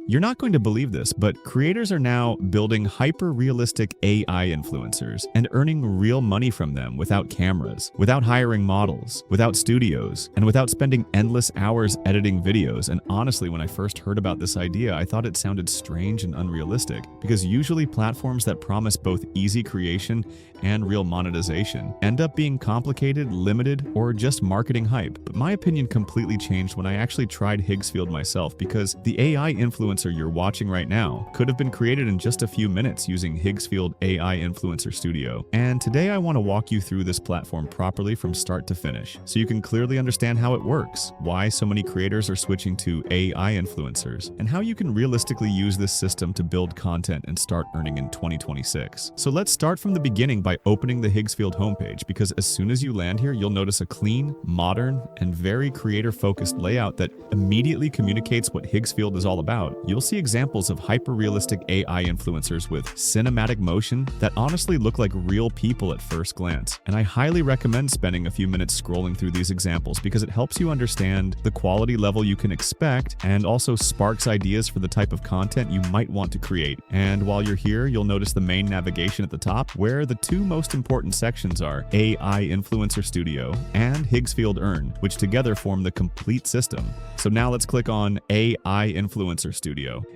You're not going to believe this, but creators are now building hyper-realistic AI influencers and earning real money from them without cameras, without hiring models, without studios, and without spending endless hours editing videos. And honestly, when I first heard about this idea, I thought it sounded strange and unrealistic, because usually platforms that promise both easy creation and real monetization end up being complicated, limited, or just marketing hype. But my opinion completely changed when I actually tried Higgsfield myself, because the AI influencer you're watching right now could have been created in just a few minutes using Higgsfield AI Influencer Studio. And today I want to walk you through this platform properly from start to finish, so you can clearly understand how it works, why so many creators are switching to AI influencers, and how you can realistically use this system to build content and start earning in 2026. So let's start from the beginning by opening the Higgsfield homepage, because as soon as you land here, you'll notice a clean, modern, and very creator-focused layout that immediately communicates what Higgsfield is all about. You'll see examples of hyper-realistic AI influencers with cinematic motion that honestly look like real people at first glance. And I highly recommend spending a few minutes scrolling through these examples, because it helps you understand the quality level you can expect and also sparks ideas for the type of content you might want to create. And while you're here, you'll notice the main navigation at the top, where the two most important sections are AI Influencer Studio and Higgsfield Earn, which together form the complete system. So now let's click on AI Influencer Studio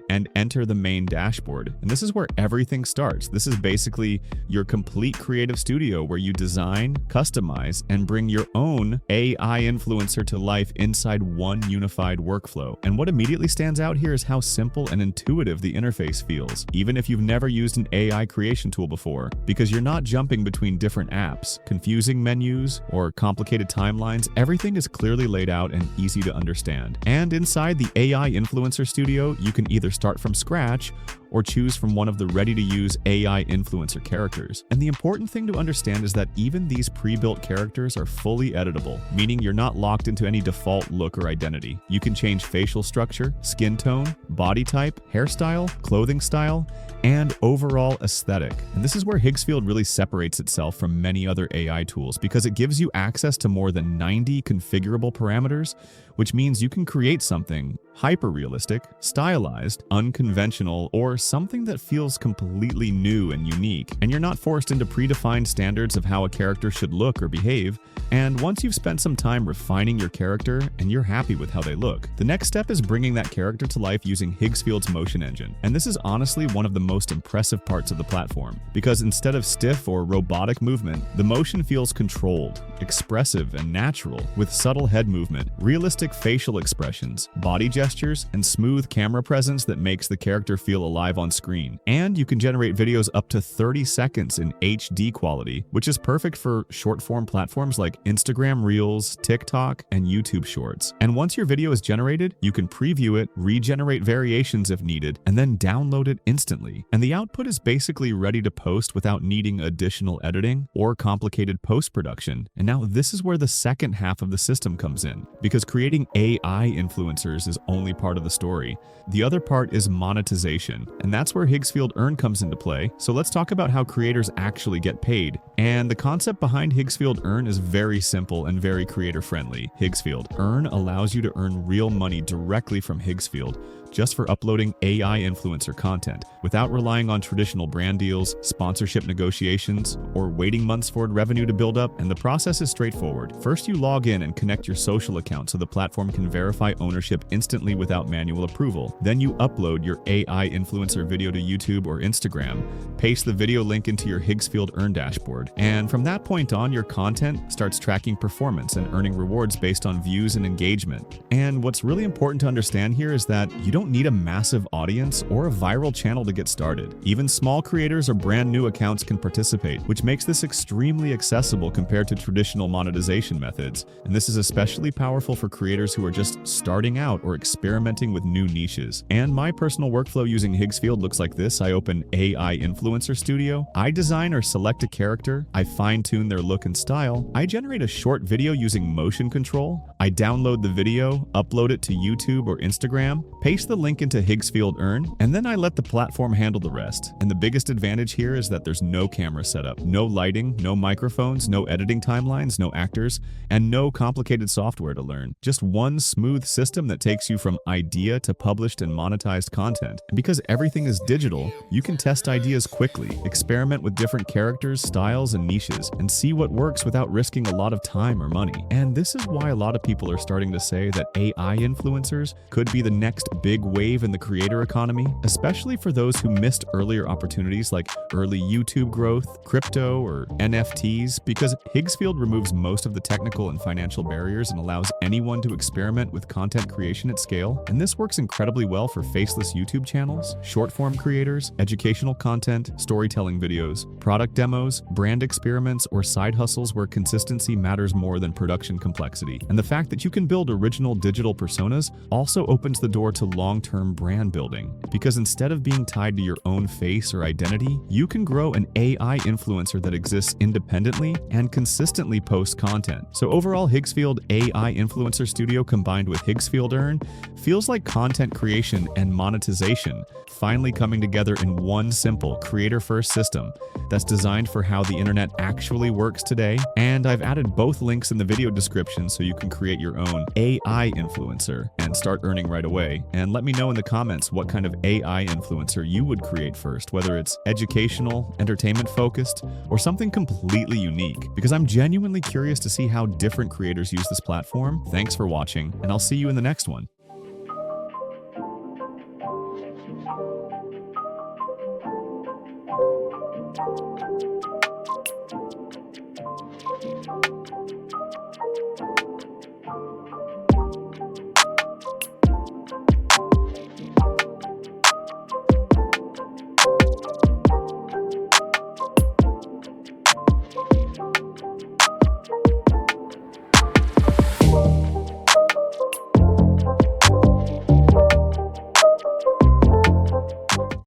and enter the main dashboard. And this is where everything starts. This is basically your complete creative studio where you design, customize, and bring your own AI influencer to life inside one unified workflow. And what immediately stands out here is how simple and intuitive the interface feels, even if you've never used an AI creation tool before, because you're not jumping between different apps, confusing menus, or complicated timelines. Everything is clearly laid out and easy to understand. And inside the AI Influencer Studio, you can either start from scratch or choose from one of the ready-to-use AI influencer characters. And the important thing to understand is that even these pre-built characters are fully editable, meaning you're not locked into any default look or identity. You can change facial structure, skin tone, body type, hairstyle, clothing style, and overall aesthetic. And this is where Higgsfield really separates itself from many other AI tools, because it gives you access to more than 90 configurable parameters, which means you can create something hyper-realistic, stylized, unconventional, or something that feels completely new and unique. And you're not forced into predefined standards of how a character should look or behave. And once you've spent some time refining your character and you're happy with how they look, the next step is bringing that character to life using Higgsfield's motion engine. And this is honestly one of the most impressive parts of the platform, because instead of stiff or robotic movement, the motion feels controlled, expressive, and natural, with subtle head movement, realistic facial expressions, body gestures, and smooth camera presence that makes the character feel alive on screen. And you can generate videos up to 30 seconds in HD quality, which is perfect for short-form platforms like Instagram Reels, TikTok, and YouTube Shorts. And once your video is generated, you can preview it, regenerate variations if needed, and then download it instantly. And the output is basically ready to post without needing additional editing or complicated post-production. And now this is where the second half of the system comes in, because creating AI influencers is only part of the story. The other part is monetization, and that's where Higgsfield Earn comes into play. So let's talk about how creators actually get paid. And the concept behind Higgsfield Earn is very simple and very creator-friendly. Higgsfield Earn allows you to earn real money directly from Higgsfield, just for uploading AI influencer content, without relying on traditional brand deals, sponsorship negotiations, or waiting months for revenue to build up. And the process is straightforward. First, you log in and connect your social account so the platform can verify ownership instantly without manual approval. Then you upload your AI influencer video to YouTube or Instagram, paste the video link into your Higgsfield Earn dashboard, and from that point on, your content starts tracking performance and earning rewards based on views and engagement. And what's really important to understand here is that you don't need a massive audience or a viral channel to get started. Even small creators or brand new accounts can participate, which makes this extremely accessible compared to traditional monetization methods. And this is especially powerful for creators who are just starting out or experimenting with new niches. And my personal workflow using Higgsfield looks like this. I open AI Influencer Studio, I design or select a character, I fine-tune their look and style, I generate a short video using motion control, I download the video, upload it to YouTube or Instagram, paste the link into Higgsfield Earn, and then I let the platform handle the rest. And the biggest advantage here is that there's no camera setup, no lighting, no microphones, no editing timelines, no actors, and no complicated software to learn. Just one smooth system that takes you from idea to published and monetized content. And because everything is digital, you can test ideas quickly, experiment with different characters, styles, and niches, and see what works without risking a lot of time or money. And this is why a lot of people are starting to say that AI influencers could be the next big wave in the creator economy, especially for those who missed earlier opportunities like early YouTube growth, crypto, or NFTs, because Higgsfield removes most of the technical and financial barriers and allows anyone to experiment with content creation at scale. And this works incredibly well for faceless YouTube channels, short-form creators, educational content, storytelling videos, product demos, brand experiments, or side hustles where consistency matters more than production complexity. And the fact that you can build original digital personas also opens the door to long-term brand building, because instead of being tied to your own face or identity, you can grow an AI influencer that exists independently and consistently posts content. So overall, Higgsfield AI Influencer Studio combined with Higgsfield Earn feels like content creation and monetization finally coming together in one simple creator-first system that's designed for how the internet actually works today. And I've added both links in the video description so you can create your own AI influencer and start earning right away. And let me know in the comments what kind of AI influencer you would create first, whether it's educational, entertainment focused, or something completely unique, because I'm genuinely curious to see how different creators use this platform. Thanks for watching, and I'll see you in the next one.